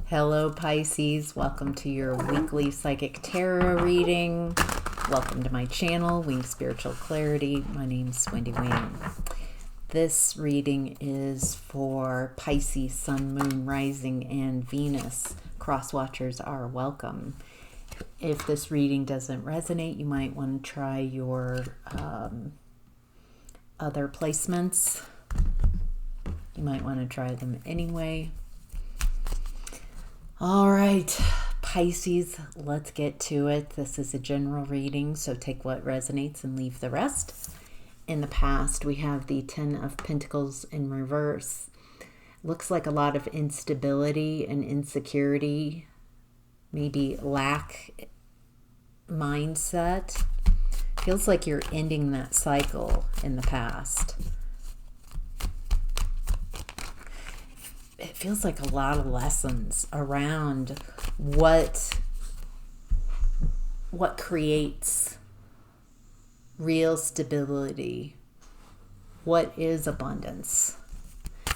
Hello Pisces, welcome to your weekly psychic tarot reading. Welcome to my channel, Wing Spiritual Clarity. My name's Wendy Wing. This reading is for Pisces, Sun, Moon, Rising, and Venus. Cross-watchers are welcome. If this reading doesn't resonate, you might want to try your other placements. You might want to try them anyway. All right, Pisces, let's get to it. This is a general reading, so take what resonates and leave the rest. In the past, we have the Ten of Pentacles in reverse. Looks like a lot of instability and insecurity, maybe lack mindset. Feels like you're ending that cycle in the past. It feels like a lot of lessons around what creates real stability. What is abundance?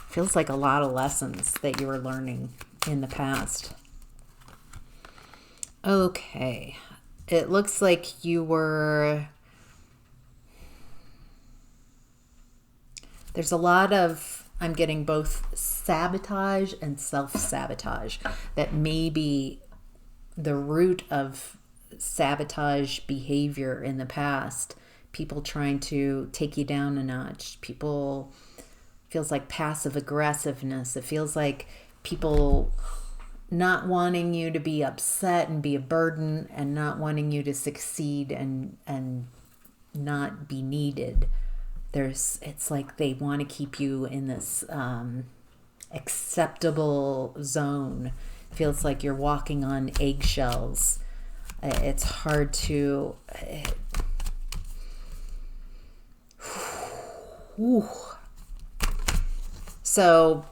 Feels like a lot of lessons that you were learning in the past. Okay. It looks like you were... There's a lot of... I'm getting both sabotage and self-sabotage. That may be the root of sabotage behavior in the past. People trying to take you down a notch. People, feels like passive aggressiveness. It feels like people not wanting you to be upset and be a burden, and not wanting you to succeed and not be needed. It's like they want to keep you in this acceptable zone. Feels like you're walking on eggshells. It's hard to... So,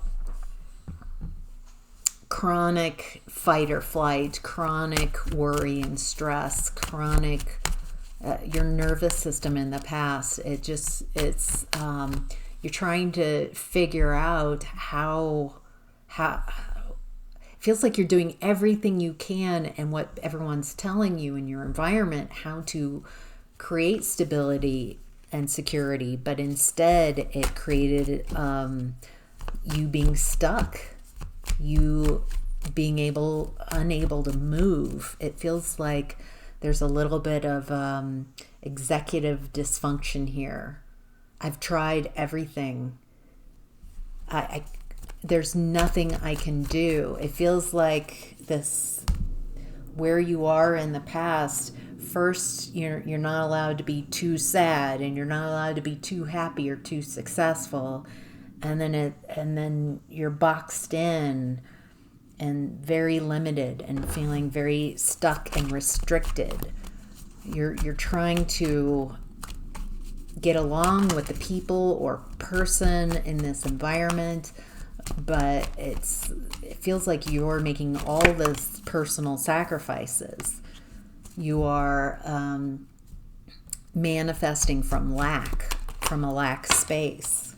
chronic fight or flight, chronic worry and stress, chronic... your nervous system in the past, you're trying to figure out how it feels like you're doing everything you can and what everyone's telling you in your environment, how to create stability and security, but instead it created you being stuck, you being unable to move. It feels like there's a little bit of executive dysfunction here. I've tried everything. There's nothing I can do. It feels like this, where you are in the past. First, you're not allowed to be too sad, and you're not allowed to be too happy or too successful, and then you're boxed in and very limited and feeling very stuck and restricted. You're trying to get along with the people or person in this environment, but it feels like you're making all this personal sacrifices. You are manifesting from a lack space.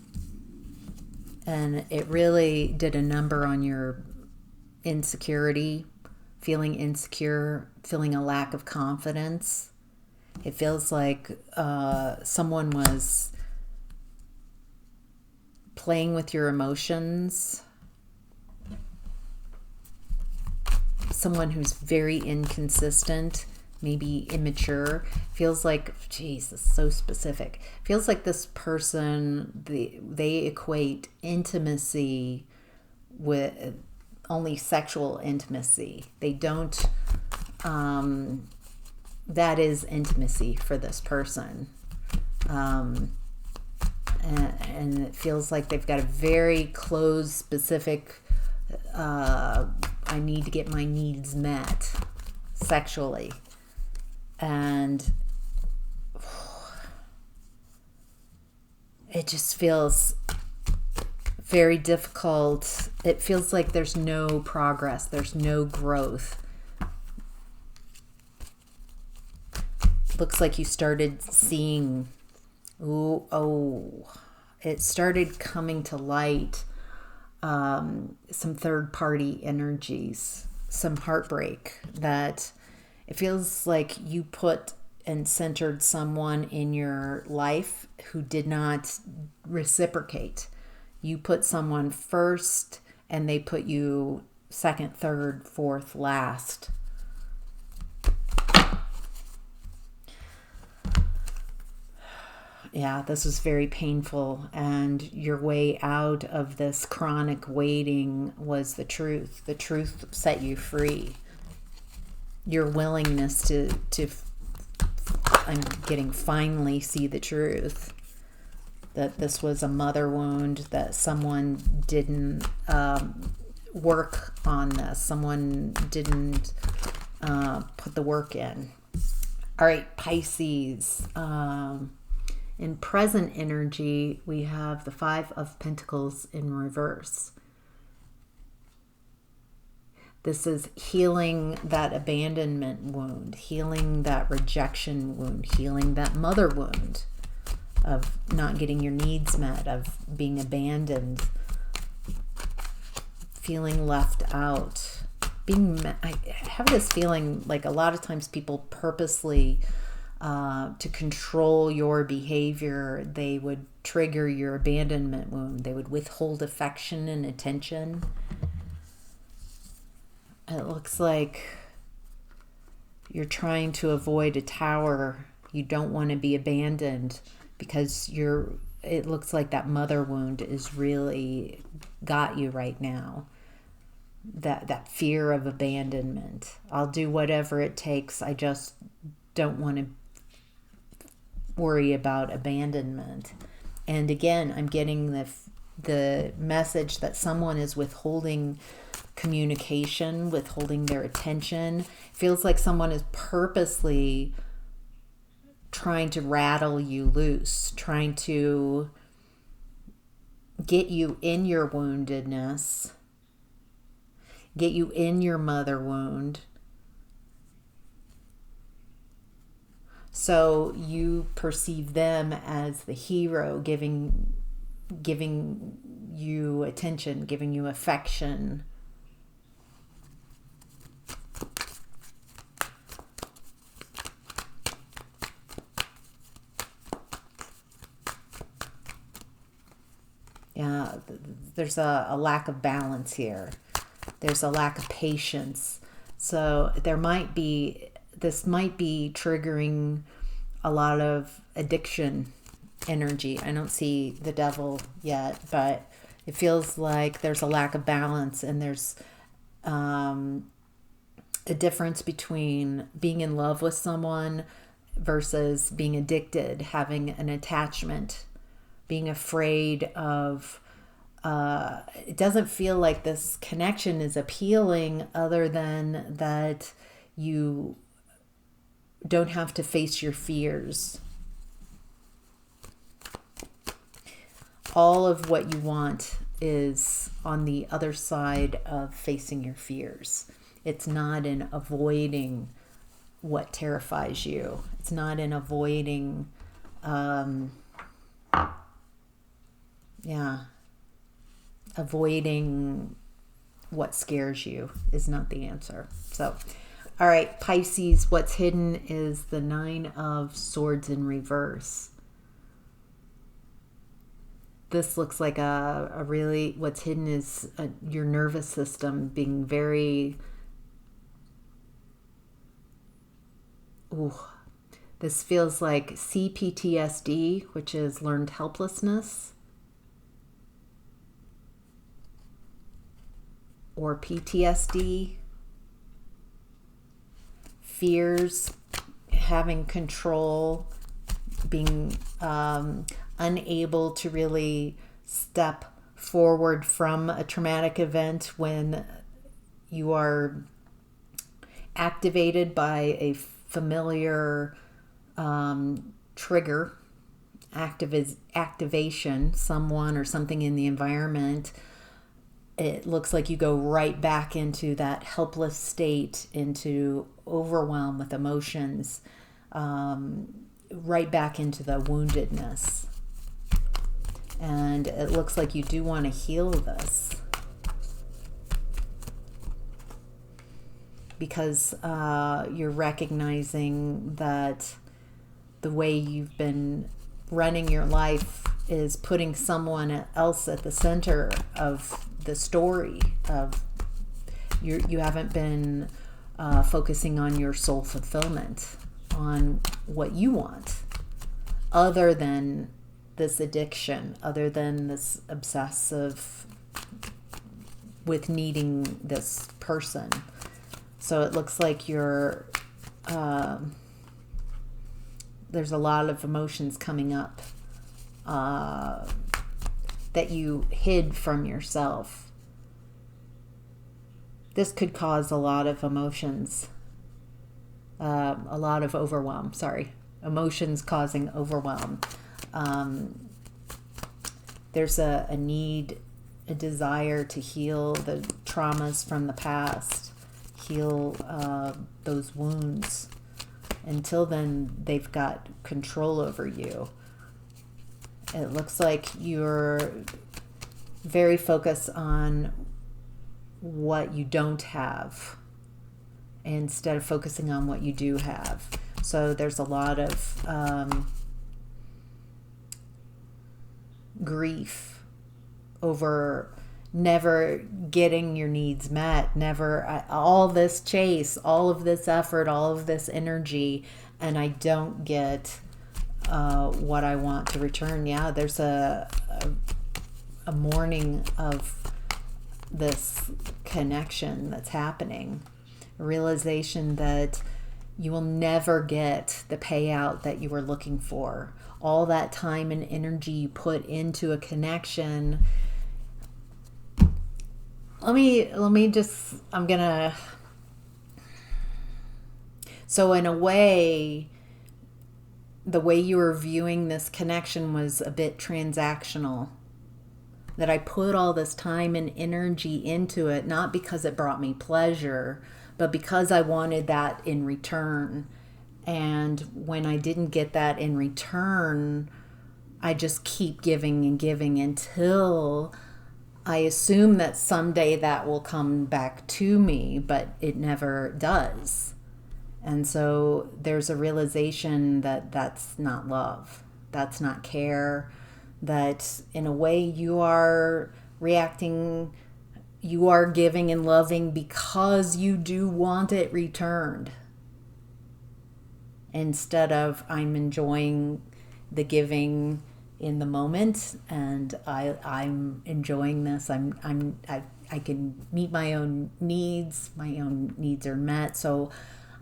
And it really did a number on your insecurity, feeling insecure, feeling a lack of confidence. It feels like someone was playing with your emotions. Someone who's very inconsistent, maybe immature. Feels like, geez, this is so specific. Feels like this person, they equate intimacy with only sexual intimacy. They don't, that is intimacy for this person. And it feels like they've got a very closed, specific, I need to get my needs met sexually. And it just feels very difficult. It feels like there's no progress. There's no growth. Looks like you started seeing, it started coming to light some third-party energies, some heartbreak, that it feels like you put and centered someone in your life who did not reciprocate. You put someone first and they put you second, third, fourth, last. Yeah, this was very painful, and your way out of this chronic waiting was the truth. The truth set you free. Your willingness to I'm getting finally see the truth. That this was a mother wound, that someone didn't work on this. Someone didn't put the work in. All right, Pisces. In present energy, we have the Five of Pentacles in reverse. This is healing that abandonment wound, healing that rejection wound, healing that mother wound of not getting your needs met, of being abandoned, feeling left out. I have this feeling like a lot of times people purposely, to control your behavior, they would trigger your abandonment wound. They would withhold affection and attention. It looks like you're trying to avoid a tower. You don't want to be abandoned because it looks like that mother wound is really got you right now. That fear of abandonment. I'll do whatever it takes. I just don't want to worry about abandonment. And again, I'm getting the message that someone is withholding communication, withholding their attention. Feels like someone is purposely trying to rattle you loose, trying to get you in your woundedness, get you in your mother wound. So you perceive them as the hero, giving you attention, giving you affection. Yeah, there's a lack of balance here. There's a lack of patience. So this might be triggering a lot of addiction energy. I don't see the devil yet, but it feels like there's a lack of balance, and there's a difference between being in love with someone versus being addicted, having an attachment, being afraid of it doesn't feel like this connection is appealing, other than that you don't have to face your fears. All of what you want is on the other side of facing your fears. It's not in avoiding what terrifies you. It's not in avoiding, avoiding what scares you is not the answer. So, all right, Pisces, what's hidden is the Nine of Swords in reverse. This looks like a really, what's hidden is your nervous system being very, this feels like CPTSD, which is learned helplessness, or PTSD, fears, having control, being unable to really step forward from a traumatic event when you are activated by a familiar trigger, activation, someone or something in the environment. It looks like you go right back into that helpless state, into overwhelm with emotions, right back into the woundedness. And it looks like you do want to heal this. because you're recognizing that the way you've been running your life is putting someone else at the center of the story. Of you haven't been focusing on your soul fulfillment, on what you want, other than this addiction, other than this obsessive with needing this person. So it looks like you're there's a lot of emotions coming up that you hid from yourself. This could cause a lot of emotions, a lot of overwhelm. Sorry, emotions causing overwhelm. There's a need, a desire to heal the traumas from the past, heal those wounds. Until then, they've got control over you. It looks like you're very focused on what you don't have instead of focusing on what you do have. So there's a lot of grief over never getting your needs met, all this chase, all of this effort, all of this energy, and I don't get what I want to return. Yeah, there's a mourning of this connection that's happening, a realization that you will never get the payout that you were looking for. All that time and energy you put into a connection. So in a way, the way you were viewing this connection was a bit transactional. That I put all this time and energy into it, not because it brought me pleasure, but because I wanted that in return. And when I didn't get that in return, I just keep giving and giving until I assume that someday that will come back to me, but it never does. And so there's a realization that that's not love, that's not care, that in a way you are reacting, you are giving and loving because you do want it returned. Instead of I'm enjoying the giving in the moment, and I'm enjoying this. I can meet my own needs. My own needs are met. So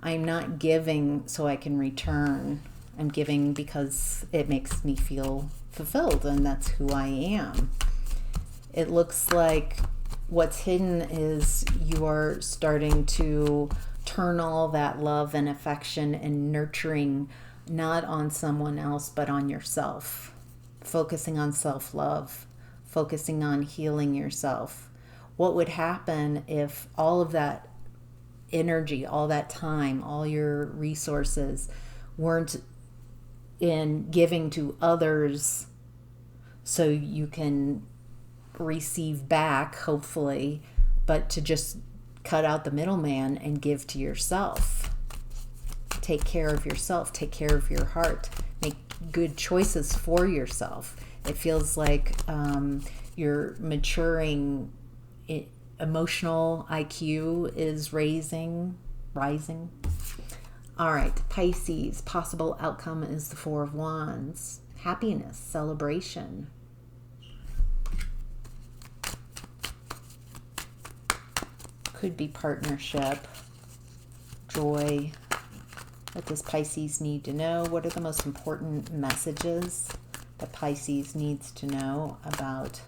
I'm not giving so I can return. I'm giving because it makes me feel fulfilled, and that's who I am. It looks like what's hidden is you're starting to turn all that love and affection and nurturing not on someone else, but on yourself. Focusing on self-love, focusing on healing yourself. What would happen if all of that energy, all that time, all your resources weren't in giving to others so you can receive back, hopefully, but to just cut out the middleman and give to yourself. Take care of yourself, take care of your heart, make good choices for yourself. It feels like you're maturing. Emotional IQ is rising. All right, Pisces, possible outcome is the Four of Wands. Happiness, celebration. Could be partnership, joy. What does Pisces need to know? What are the most important messages that Pisces needs to know about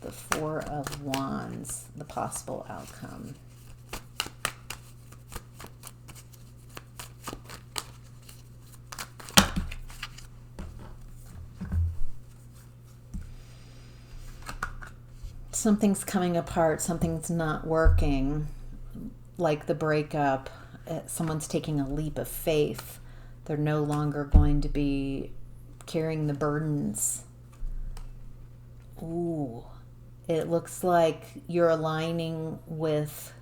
the Four of Wands, the possible outcome? Something's coming apart, something's not working, like the breakup. Someone's taking a leap of faith. They're no longer going to be carrying the burdens. Ooh, It looks like you're aligning with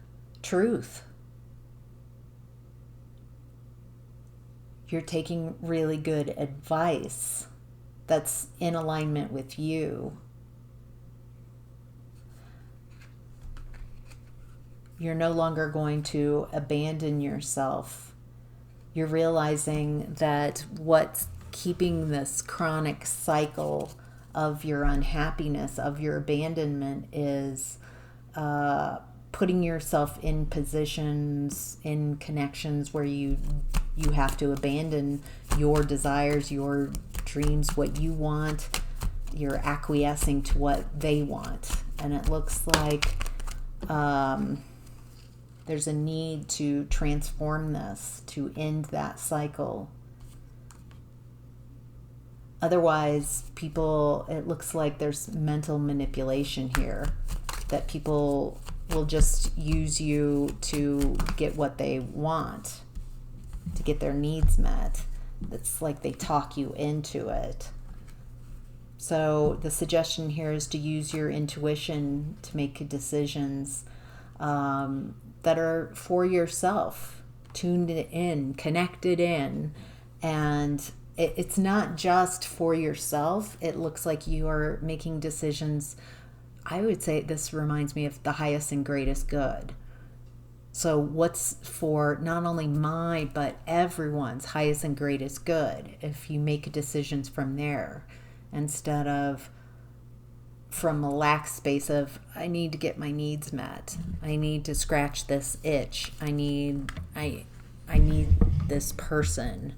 truth. You're taking really good advice that's in alignment with you. You're no longer going to abandon yourself. You're realizing that what's keeping this chronic cycle of your unhappiness, of your abandonment, is putting yourself in positions, in connections where you have to abandon your desires, your dreams, what you want. You're acquiescing to what they want. And it looks like there's a need to transform this, to end that cycle. Otherwise, it looks like there's mental manipulation here, that people will just use you to get what they want, to get their needs met. It's like they talk you into it. So the suggestion here is to use your intuition to make decisions that are for yourself, tuned in, connected in, and it's not just for yourself. It looks like you are making decisions. I would say this reminds me of the highest and greatest good. So what's for not only my, but everyone's highest and greatest good if you make decisions from there, instead of from a lax space of, I need to get my needs met. I need to scratch this itch. I need this person.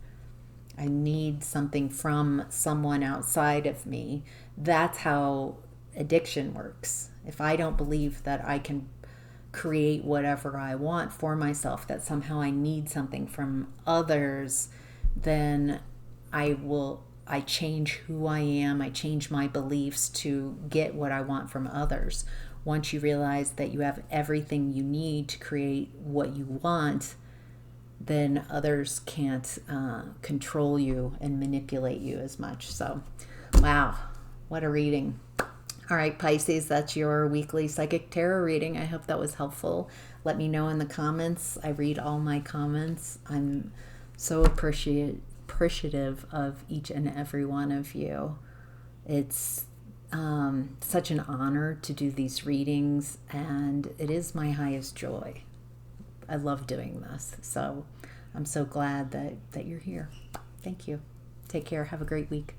I need something from someone outside of me. That's how addiction works. If I don't believe that I can create whatever I want for myself, that somehow I need something from others, then I change who I am. I change my beliefs to get what I want from others. Once you realize that you have everything you need to create what you want, then others can't control you and manipulate you as much. So, wow, what a reading. All right, Pisces, that's your weekly psychic tarot reading. I hope that was helpful. Let me know in the comments. I read all my comments. I'm so appreciative of each and every one of you. It's such an honor to do these readings, and it is my highest joy. I love doing this. So I'm so glad that you're here. Thank you. Take care. Have a great week.